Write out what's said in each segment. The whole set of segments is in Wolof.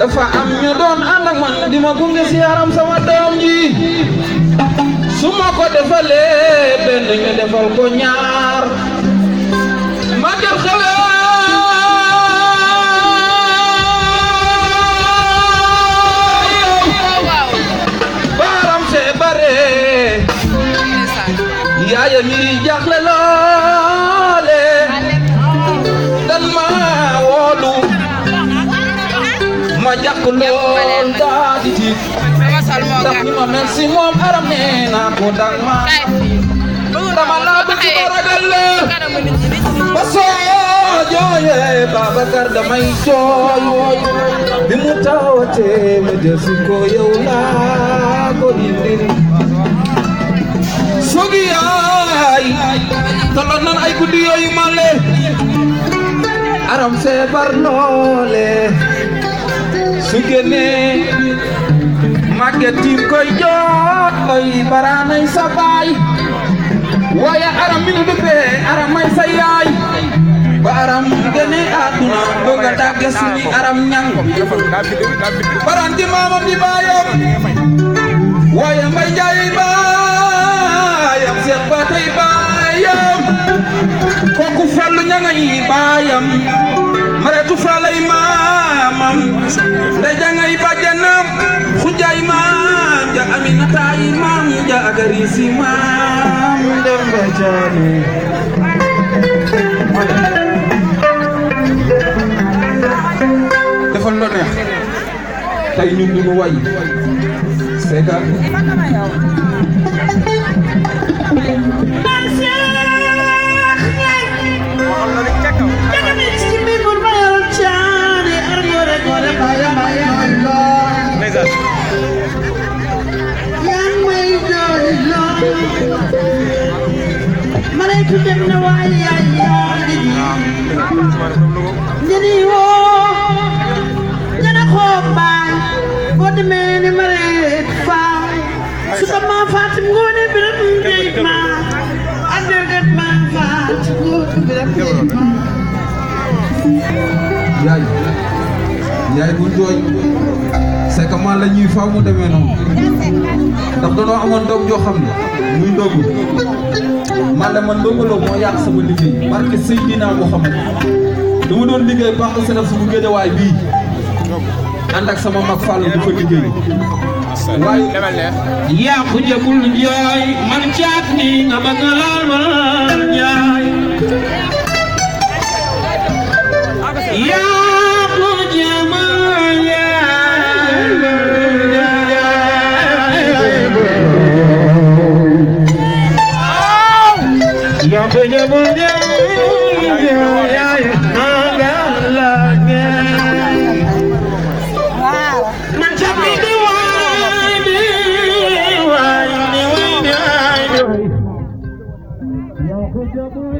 dafa am ñu doon ànd ak man di ma gunge si yaram sama doom ji su ma ko defalee benn ñu defal ko ñaar ma def xale baaram see bare yaaya mi jaxle loole dan ma woolu ma jàkk lool daa di tiit ndax ni ma mel si moom aram nee naa ko dang ma dama laa bëgg ba ragal la ba soo jooyee Babacar damay jooy bi mu tawatee ma jësi ko yow laa ko indil sogi yaay tolloon nan ay guddi yooyu male aram feebar loole su génnee màgget tiim koy jooy baraanay sa baay waaye aram mi nu duppee aram may sa yaay ba aram génnee àdduna bëgg a dàgge suñu aram ñang baraan di maamam di baayam waaye mbay jaay baayam seex baatay baayam kooku fallu ñangay baayam mareetu falay maamam ndey jangay bàjjanam xujjaay maam ja aminataay maam ja agarisi maam demba jaane defal lo neex tey ñun duñu way seega Malaiku dem na waay yaay njëri woo ñana xoob baay boo demee ni mareet faay su ko maa fatim ngoone biram ngay maa addegat maa faat ngoone biram ngay maa yaay bu jooy c'est que man la ñuy faaw mu demee noonu ndax danoo amoon doom joo xam ne muy ndogu man ndoguloo moo yàq sama liggéey barke Seydina Muhammad dama doon liggéey baax na seen suñu géejawaay bii ànd ak sama mag Fall di fa liggéey waaye yaa ko jëbul jooy man caat ni nga bëgg laal ma jaay yaa ko jëmal yaa ko jëbul jaay man caat ni di waay yaa ko jëbul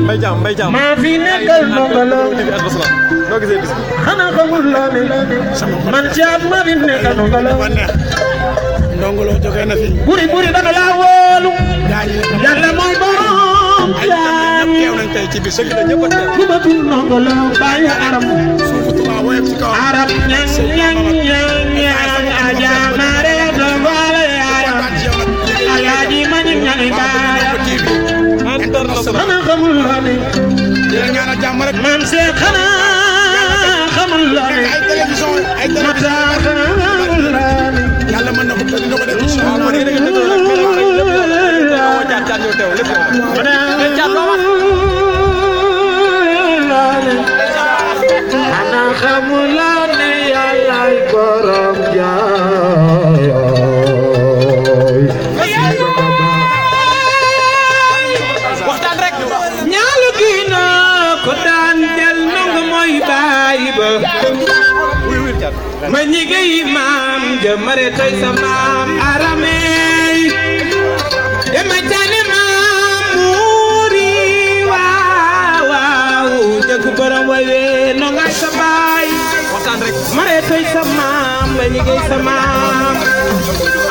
Mbay Jam maa fi nekkal ndongolo xanaa xamul loo ne man caat maa fi nekkal ndongolo jógee na fi buri danga laa wóolu yàlla mooy borom jaam ku bëggul ndongolo bàyyi aram aram ñang ajaamaar jëmare toy sa maam aramey dema jani maam muuri waaw waaw jëkk borom waye no ngay sa baay mare toy sa maam ba liggéey sa maam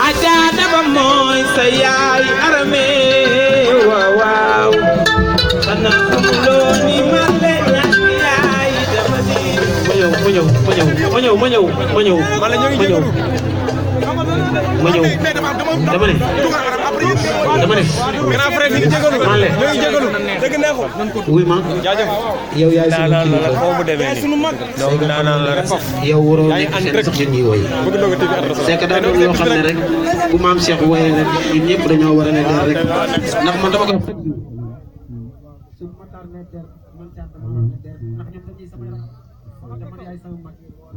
aja daba mooy sa yaay aramey waaw waaw xanaa xamuloo ni man le yaay dama di ma ñëw dama ne grand frère ñu jégalu dëgg na ko wuy ma yow yaay sunu mag yow waroo nekk seen sax ñun ñuy woy c'est que daa doon loo xam ne rek bu maam Cheikh woyee rek ñun ñëpp dañoo war a ne der rek ndax man dama ko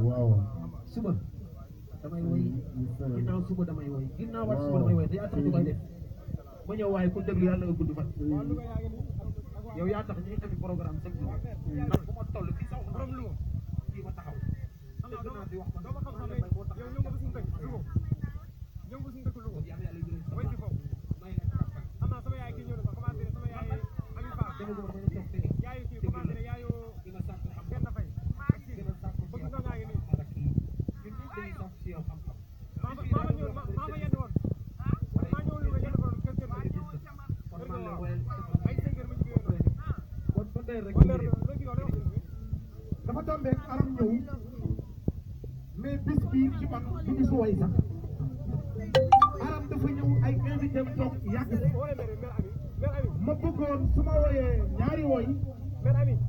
waaw suba damay woy ginnaaw suba damay woy ginnaaw wat suba damay woy day tax ñu koy def ma ñëw waaye ku déglu yàlla nga gudd fan yow yaa tax ñuy def programme chaque jour ndax bu ma toll fii sax borom lu fii ma taxaw dégg naa di wax moo tax dafa tombé aram ñëw mais bis bi ci man du bisu way sax aram dafa ñëw ay invité toog yàgg ma bëggoon su ma woyee ñaari woy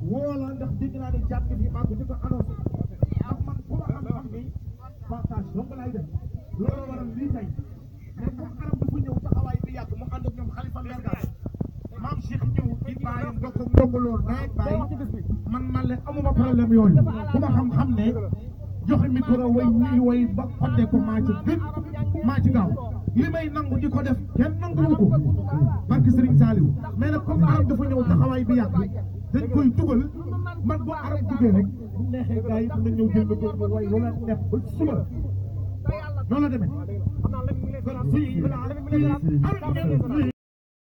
woo la ndax dégg naa ne jàpp bi maa ko di ko annoncé ndax man ku ma xam ni partage donc laay def loolu waral lii tey mais comme aram dafa ñëw taxawaay bi yàgg mu ànd ak ñoom Xalifa Mbergane maam Cheikh ñëw di bàyyi ndokaloor naay bàyyi man leen amuma problème yooyu ku ma xam-xam ne joxe micro way ñuy way ba xodde ko maa ci gën maa ci gaaw li may nangu di ko def kenn nanguwu ko barke Serigne Saliou mais nag comme aram dafa ñëw taxawaay bi yàgg dañ koy dugal man boo aram duggee rek bu neexee gars yi dina ñëw jël micro bi way loola neex ba suba noonu la demee